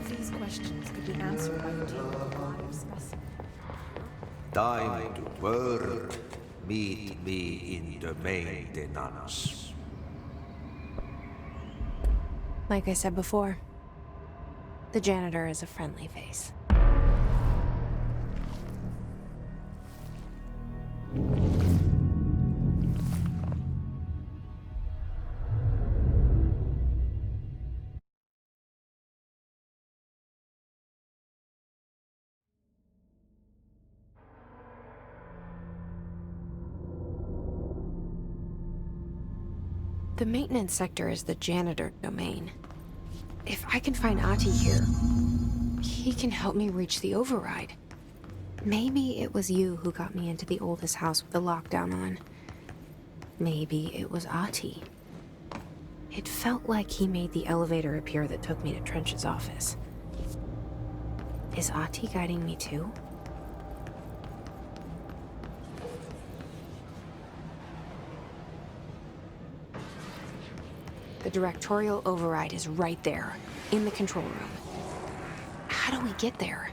of these questions could be answered by obtaining a live specimen. Time to world. Meet me in the maintenance. Like I said before, the janitor is a friendly face. The maintenance sector is the janitor domain. If I can find Ahti here, he can help me reach the override. Maybe it was you who got me into the oldest house with the lockdown on. Maybe it was Ahti. It felt like he made the elevator appear that took me to Trench's office. Is Ahti guiding me too? The Directorial override is right there, in the control room. How do we get there?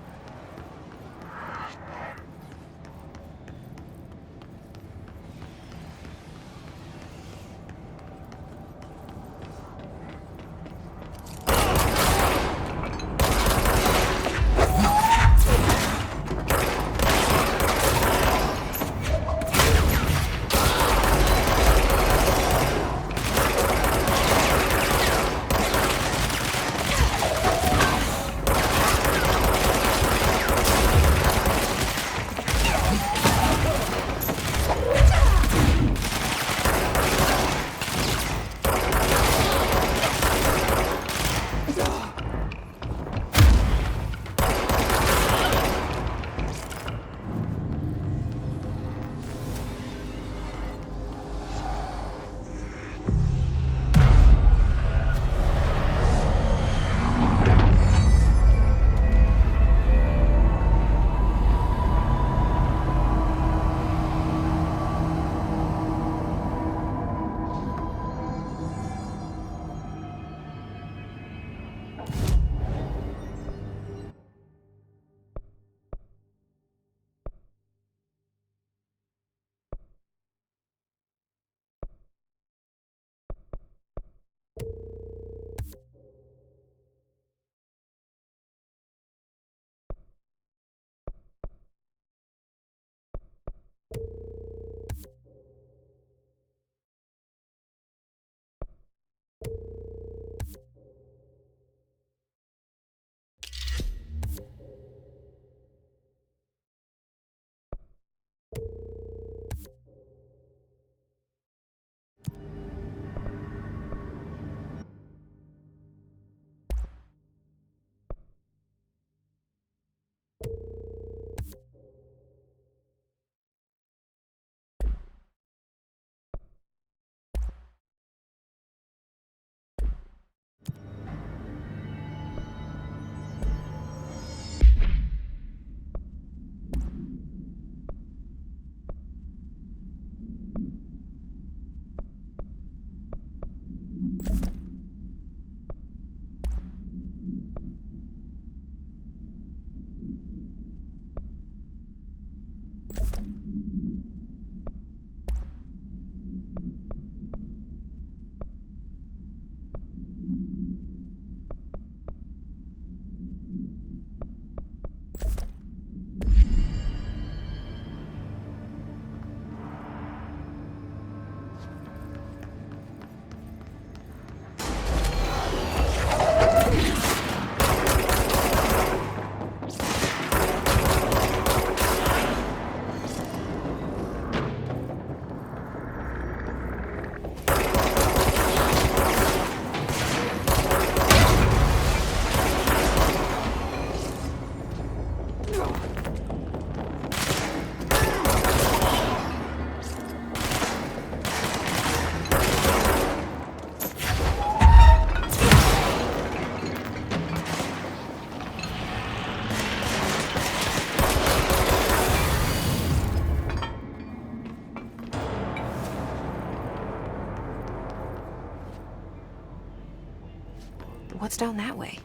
What's down that way?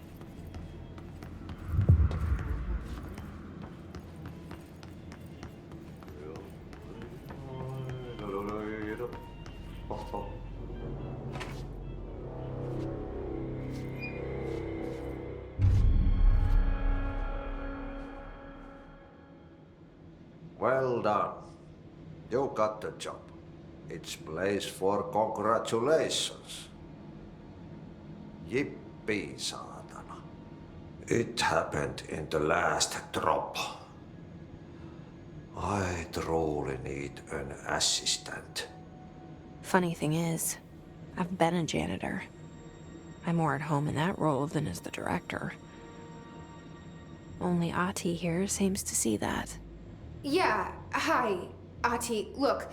Well done. You got the job. It's place for congratulations. Yippee, saatana. It happened in the last drop. I truly need an assistant. Funny thing is, I've been a janitor. I'm more at home in that role than as the director. Only Ati here seems to see that. Yeah, hi, Ati. Look,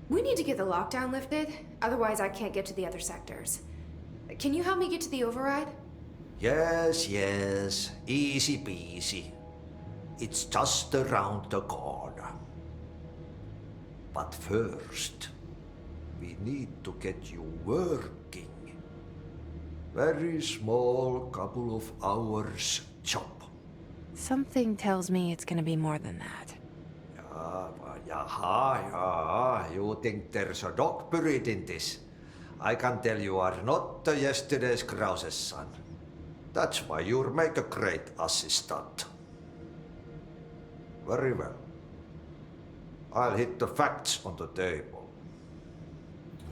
we need to get the lockdown lifted, otherwise I can't get to the other sectors. Can you help me get to the override? Yes, easy peasy. It's just around the corner. But first, we need to get you working. Very small, couple of hours job. Something tells me it's gonna be more than that. Yaha, you think there's a dog buried in this? I can tell you are not yesterday's Krause's son. That's why you'll make a great assistant. Very well. I'll hit the facts on the table.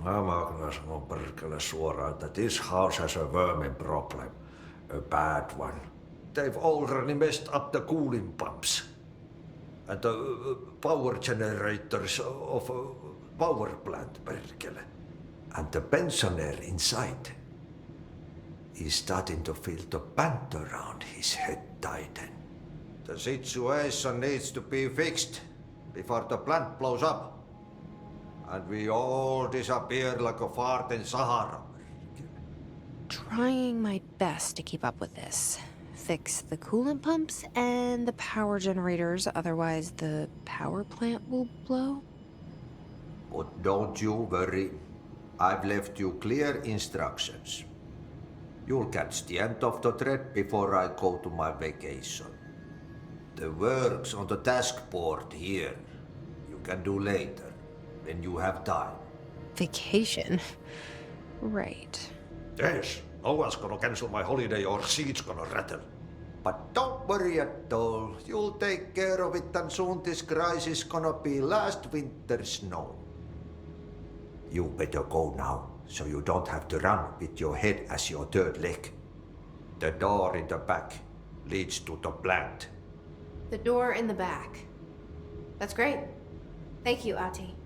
Mä kyllä sanon perkele suoraan, että this house has a vermin problem. A bad one. They've already messed up the cooling pumps. And the power generators of a power plant, perkele. And the pensioner inside is starting to feel the band around his head tighten. The situation needs to be fixed before the plant blows up. And we all disappear like a fart in Sahara. Trying my best to keep up with this. Fix the coolant pumps and the power generators, otherwise the power plant will blow. But don't you worry. I've left you clear instructions. You'll catch the end of the thread before I go to my vacation. The work's on the task board here. You can do later, when you have time. Vacation? Right. Yes, no one's gonna cancel my holiday or seat's gonna rattle. But don't worry at all. You'll take care of it and soon this crisis gonna be last winter's snow. You better go now, so you don't have to run with your head as your third leg. The door in the back leads to the plant. The door in the back. That's great. Thank you, Ati.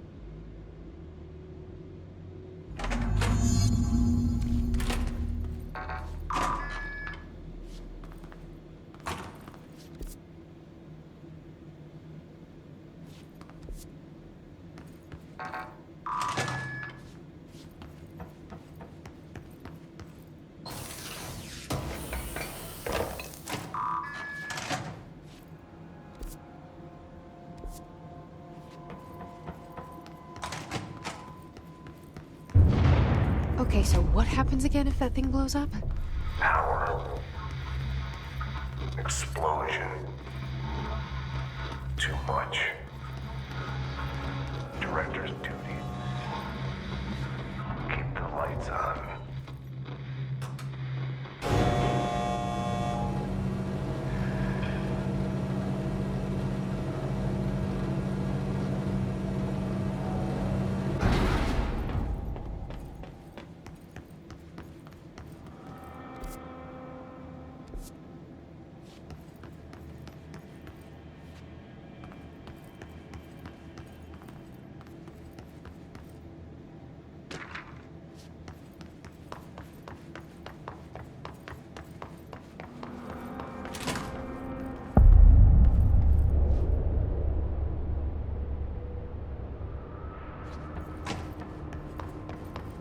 Okay, so what happens again if that thing blows up? Power. Explosion. Too much. Director's duty. Keep the lights on.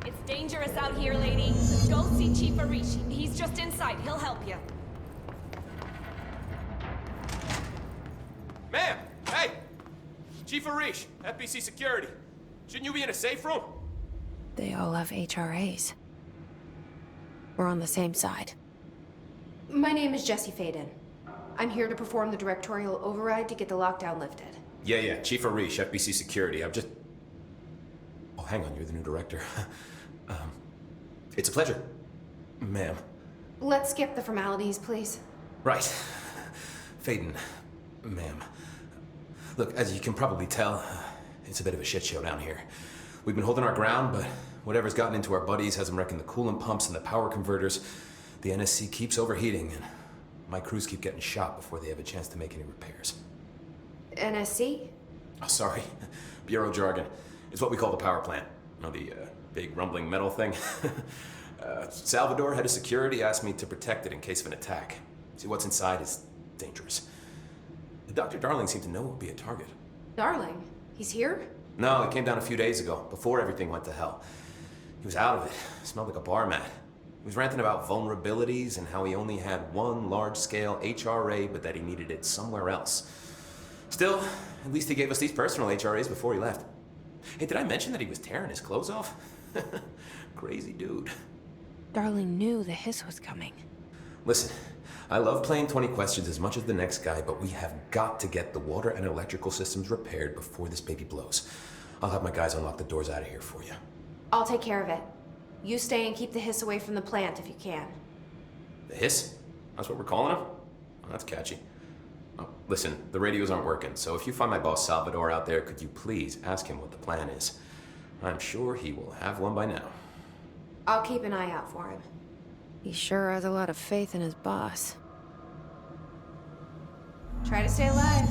It's dangerous out here, lady. Go see Chief Arish. He's just inside. He'll help you. Ma'am! Hey! Chief Arish, FBC Security. Shouldn't you be in a safe room? They all have HRAs. We're on the same side. My name is Jesse Faden. I'm here to perform the directorial override to get the lockdown lifted. Yeah. Chief Arish, FBC Security. I'm just... Oh, hang on. You're the new director. It's a pleasure, ma'am. Let's skip the formalities, please. Right. Faden, ma'am. Look, as you can probably tell, it's a bit of a shit show down here. We've been holding our ground, but whatever's gotten into our buddies has them wrecking the coolant pumps and the power converters. The NSC keeps overheating, and my crews keep getting shot before they have a chance to make any repairs. NSC? Oh, sorry. Bureau jargon. It's what we call the power plant. You know, the big rumbling metal thing? Salvador, head of security, asked me to protect it in case of an attack. See, what's inside is dangerous. Dr. Darling seemed to know it would be a target. Darling? He's here? No, he came down a few days ago, before everything went to hell. He was out of it. Smelled like a bar mat. He was ranting about vulnerabilities and how he only had one large-scale HRA, but that he needed it somewhere else. Still, at least he gave us these personal HRAs before he left. Hey, did I mention that he was tearing his clothes off? Crazy dude. Darling knew the hiss was coming. Listen, I love playing 20 questions as much as the next guy, but we have got to get the water and electrical systems repaired before this baby blows. I'll have my guys unlock the doors out of here for you. I'll take care of it. You stay and keep the hiss away from the plant if you can. The hiss? That's what we're calling him? Oh, that's catchy. Oh, listen, the radios aren't working, so if you find my boss Salvador out there, could you please ask him what the plan is? I'm sure he will have one by now. I'll keep an eye out for him. He sure has a lot of faith in his boss. Try to stay alive.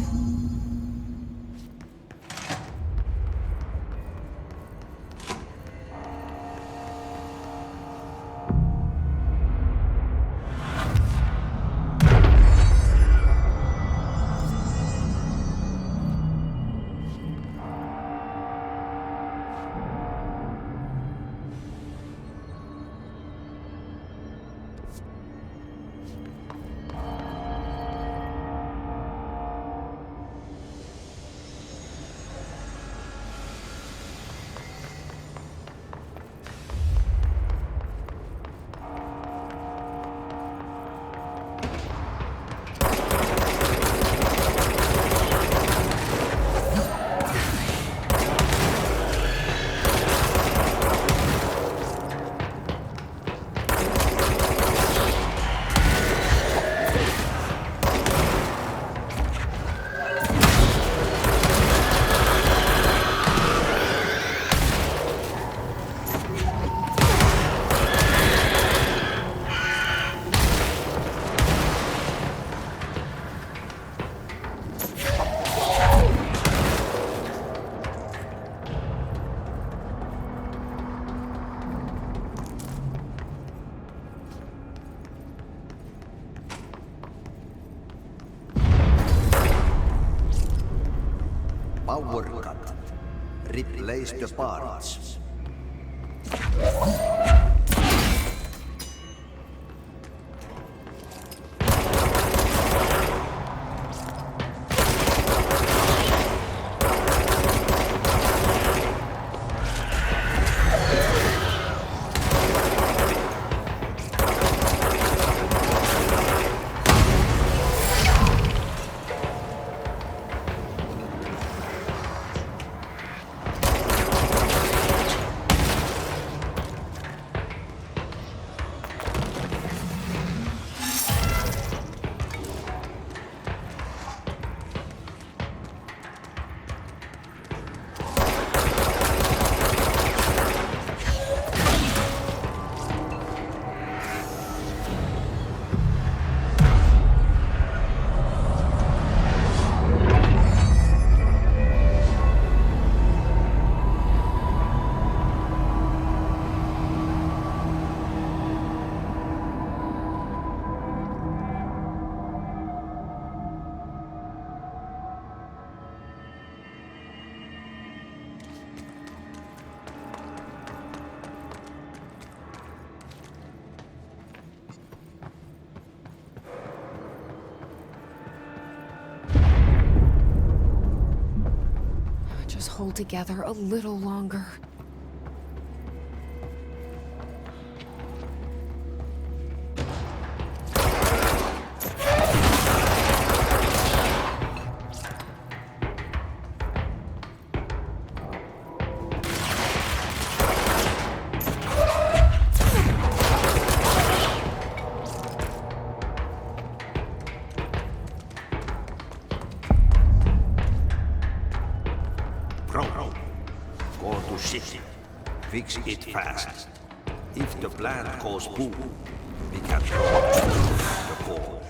Power cut. Replace the parts. Just hold together a little longer. broke. Go to city. Fix it fast. If the plant goes boom, we can throw the call.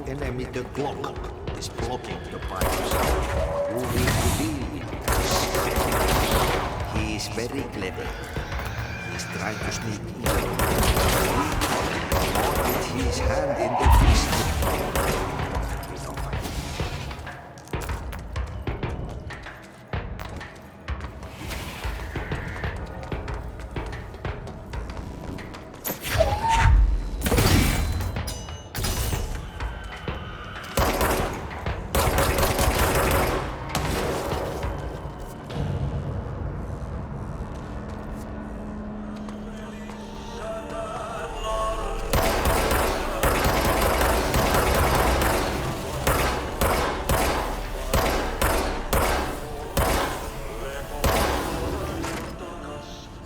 Enemy the clock is blocking the pipes. Who need to deal with this? He is very clever. He's trying to sneak in. Or with his hand in the fist. We know.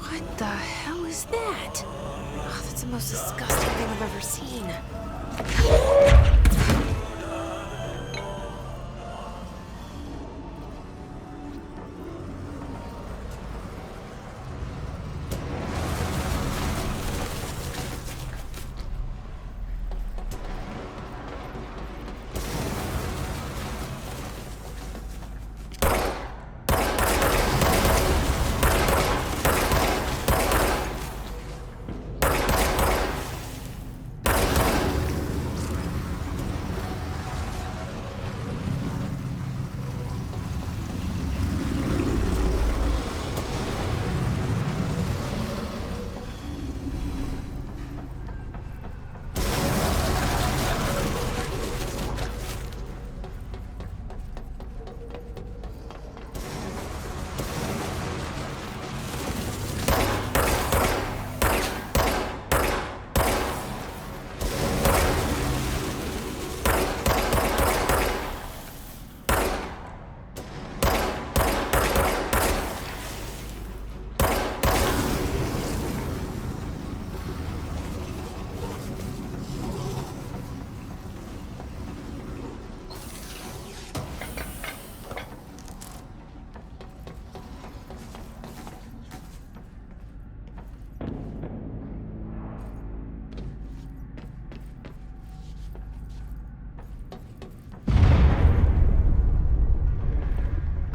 What the hell is that? Oh, that's the most disgusting thing I've ever seen.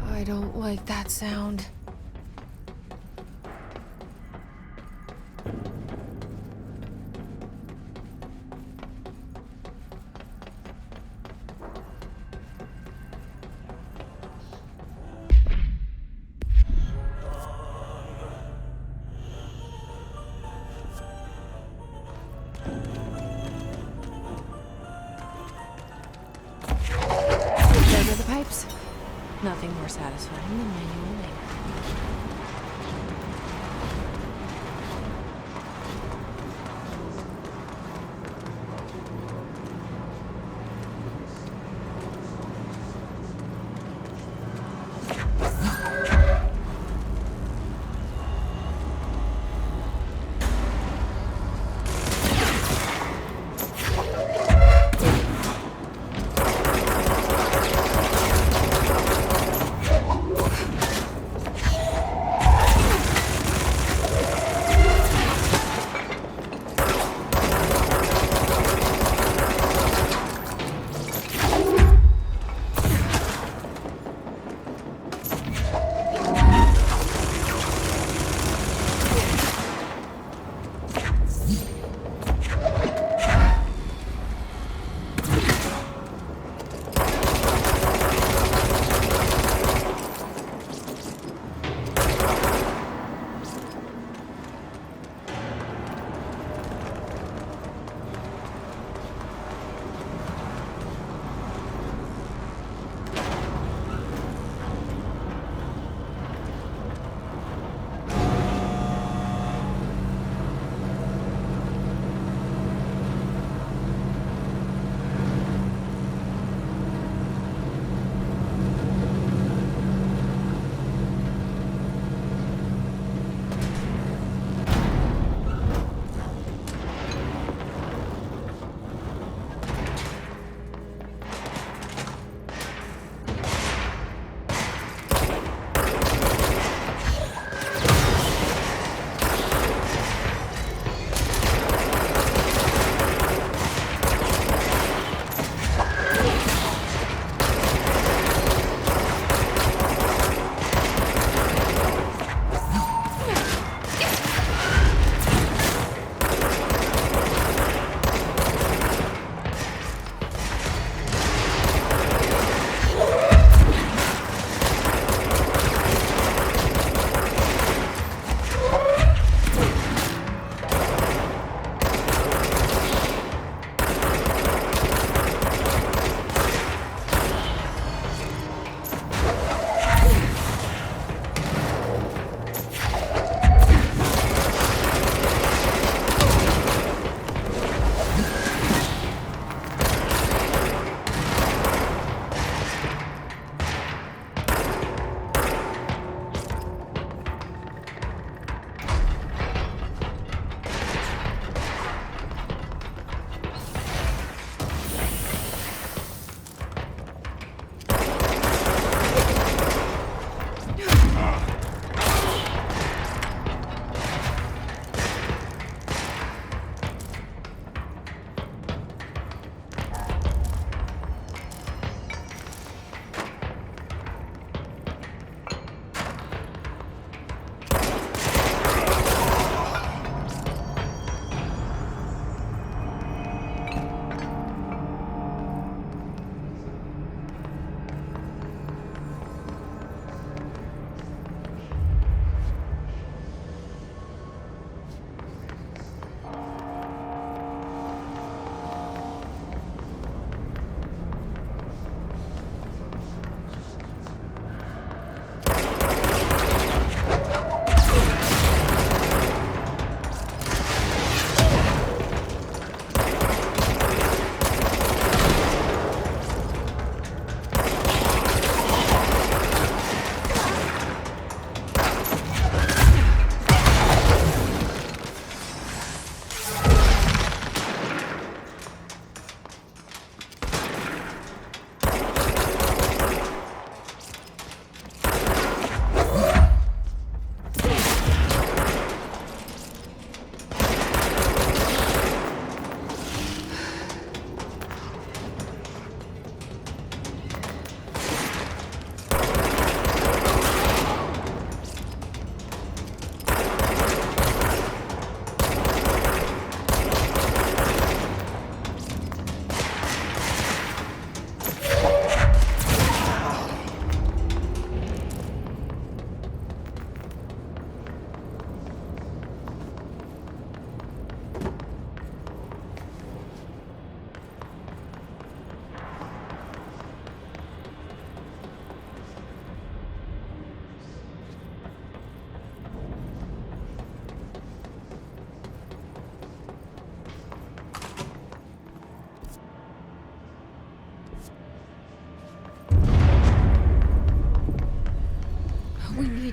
I don't like that sound. pipes. Nothing more satisfying than manual labor.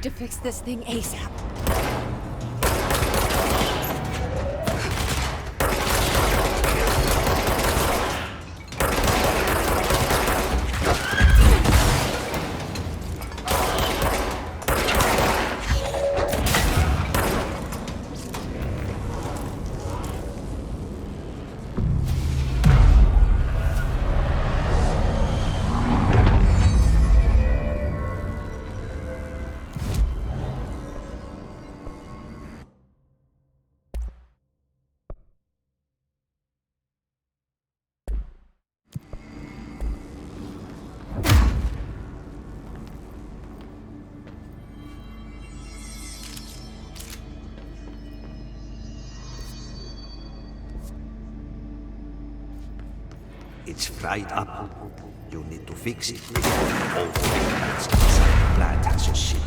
need to fix this thing ASAP. It's fried up. You need to fix it. All the plants inside the plant has a shit.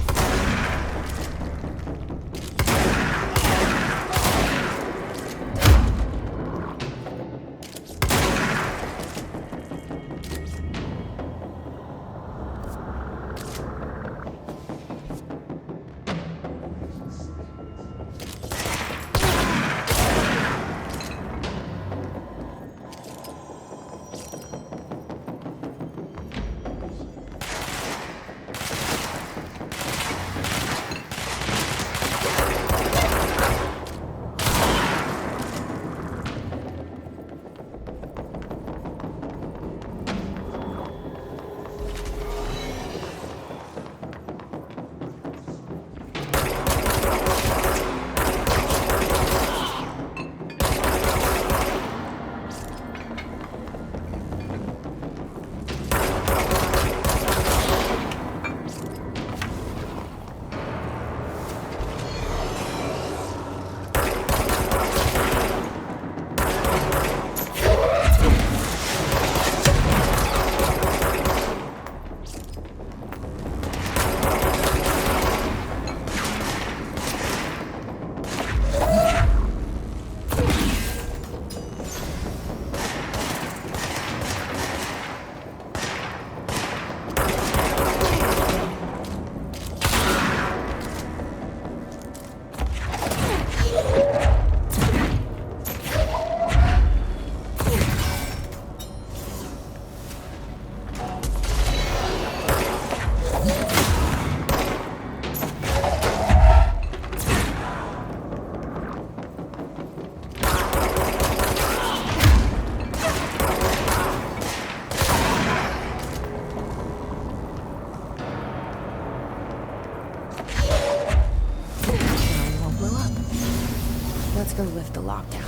Let's go lift the lockdown.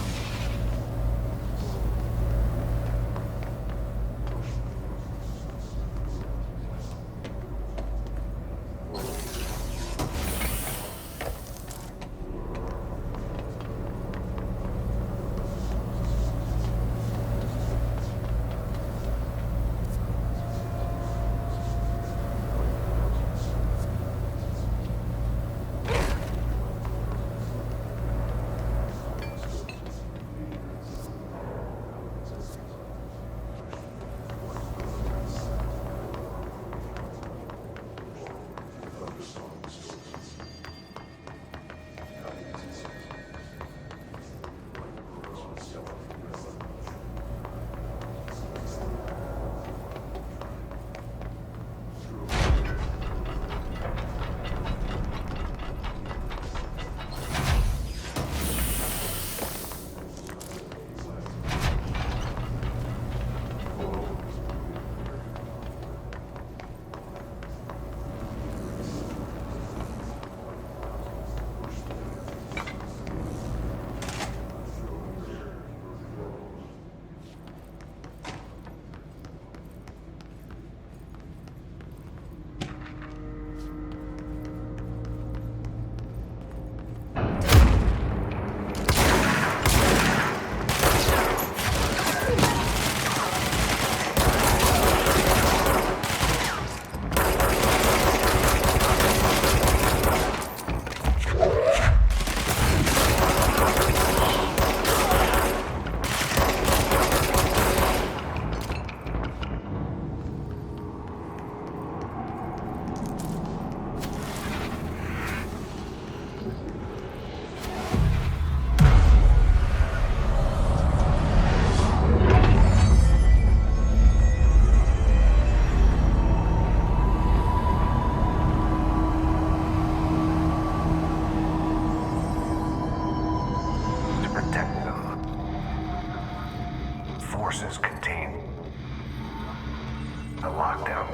The lockdown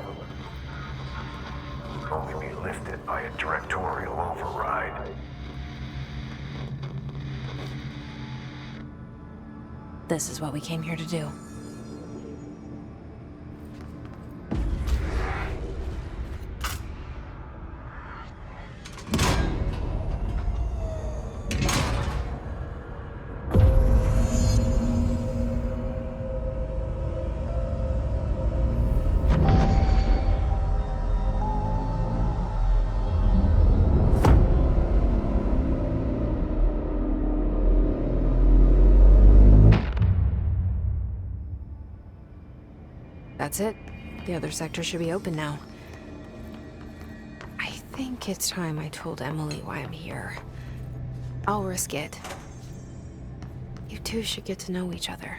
can only be lifted by a directorial override. This is what we came here to do. That's it. The other sector should be open now. I think it's time I told Emily why I'm here. I'll risk it. You two should get to know each other.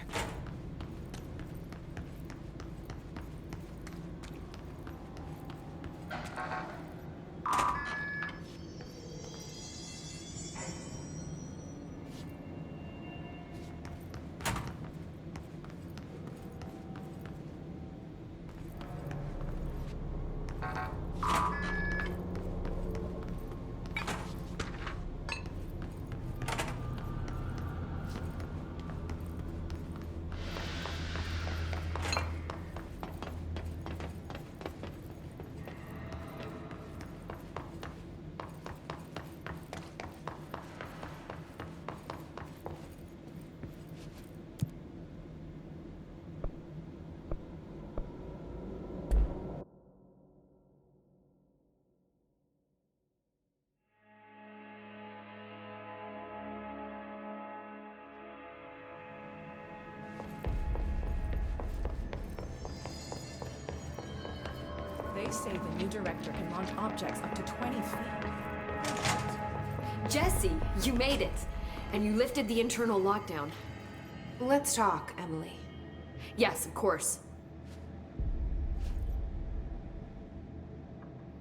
They say the new director can launch objects up to 20 feet. Jesse, you made it! And you lifted the internal lockdown. Let's talk, Emily. Yes, of course.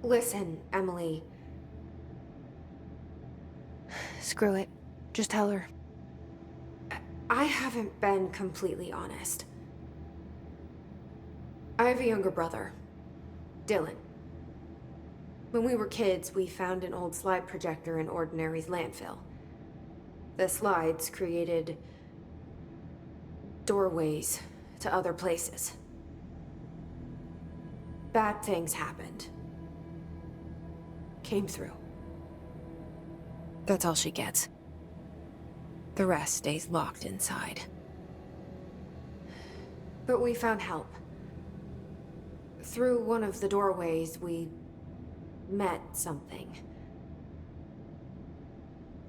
Listen, Emily. Screw it. Just tell her. I haven't been completely honest. I have a younger brother, Dylan. When we were kids, we found an old slide projector in Ordinary's landfill. The slides created doorways to other places. Bad things happened. Came through. That's all she gets. The rest stays locked inside. But we found help. Through one of the doorways, we met something.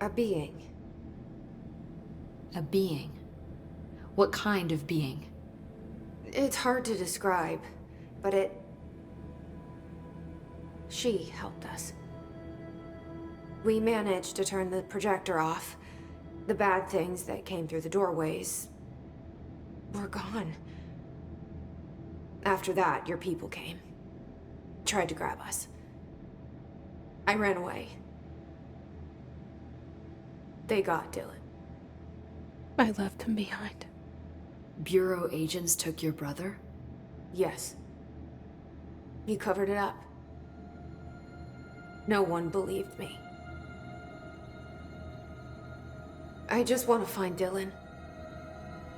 A being. A being? What kind of being? It's hard to describe, but she helped us. We managed to turn the projector off. The bad things that came through the doorways were gone. After that, your people came. Tried to grab us. I ran away. They got Dylan. I left him behind. Bureau agents took your brother? Yes. You covered it up. No one believed me. I just want to find Dylan.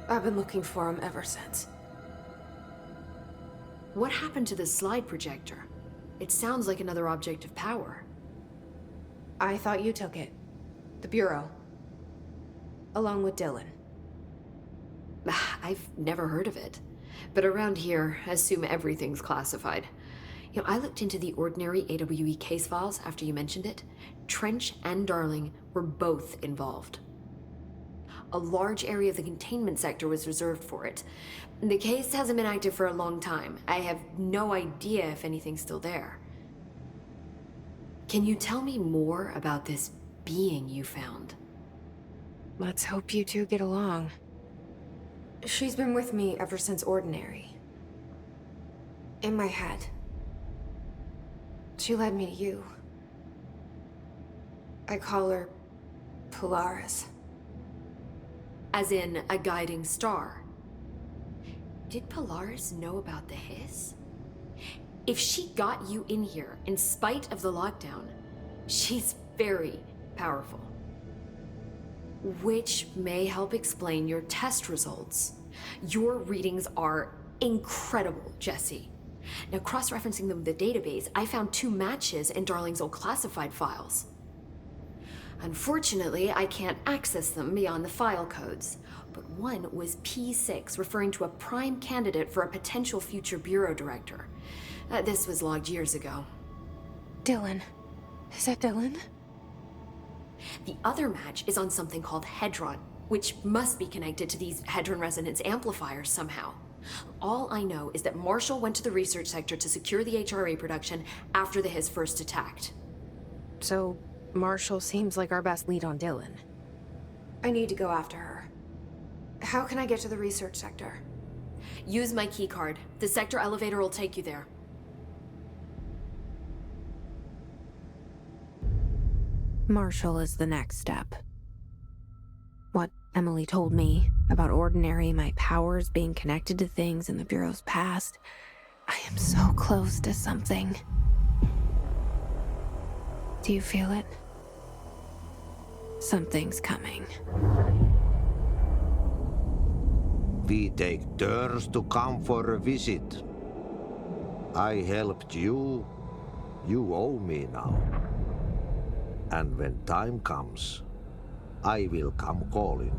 I've been looking for him ever since. What happened to the slide projector? It sounds like another object of power. I thought you took it. The Bureau. Along with Dylan. I've never heard of it. But around here, I assume everything's classified. You know, I looked into the Ordinary AWE case files after you mentioned it. Trench and Darling were both involved. A large area of the containment sector was reserved for it. The case hasn't been active for a long time. I have no idea if anything's still there. Can you tell me more about this being you found? Let's hope you two get along. She's been with me ever since Ordinary. In my head. She led me to you. I call her Polaris. As in a guiding star. Did Polaris know about the hiss? If she got you in here in spite of the lockdown, she's very powerful. Which may help explain your test results. Your readings are incredible, Jesse. Now, cross-referencing them with the database, I found 2 matches in Darling's old classified files. Unfortunately, I can't access them beyond the file codes, but one was P6, referring to a prime candidate for a potential future bureau director. This was logged years ago. Dylan. Is that Dylan? The other match is on something called Hedron, which must be connected to these Hedron resonance amplifiers somehow. All I know is that Marshall went to the research sector to secure the HRA production after the Hiss first attacked. So, Marshall seems like our best lead on Dylan. I need to go after her. How can I get to the research sector? Use my keycard. The sector elevator will take you there. Marshall is the next step. What Emily told me about Ordinary, my powers being connected to things in the Bureau's past, I am so close to something. Do you feel it? Something's coming. We take turns to come for a visit. I helped you. You owe me now. And when time comes, I will come calling.